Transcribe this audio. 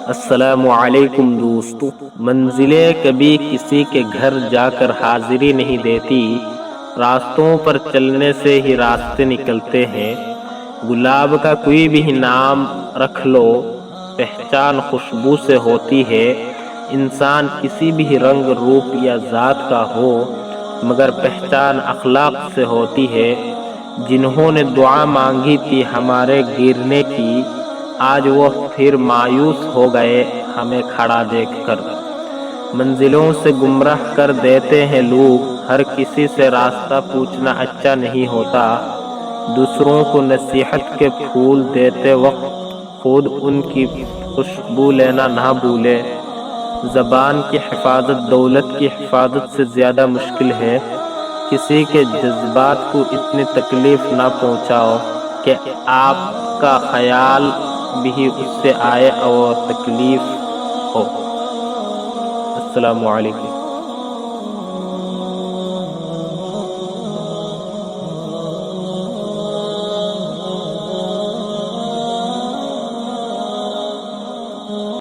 السلام علیکم دوستو، منزلیں کبھی کسی کے گھر جا کر حاضری نہیں دیتی، راستوں پر چلنے سے ہی راستے نکلتے ہیں۔ گلاب کا کوئی بھی نام رکھ لو، پہچان خوشبو سے ہوتی ہے۔ انسان کسی بھی رنگ، روپ یا ذات کا ہو، مگر پہچان اخلاق سے ہوتی ہے۔ جنہوں نے دعا مانگی تھی ہمارے گرنے کی، آج وہ پھر مایوس ہو گئے ہمیں کھڑا دیکھ کر۔ منزلوں سے گمراہ کر دیتے ہیں لوگ، ہر کسی سے راستہ پوچھنا اچھا نہیں ہوتا۔ دوسروں کو نصیحت کے پھول دیتے وقت خود ان کی خوشبو لینا نہ بھولے۔ زبان کی حفاظت دولت کی حفاظت سے زیادہ مشکل ہے۔ کسی کے جذبات کو اتنی تکلیف نہ پہنچاؤ کہ آپ کا خیال بھی اس سے آئے اور تکلیف ہو۔ السلام علیکم۔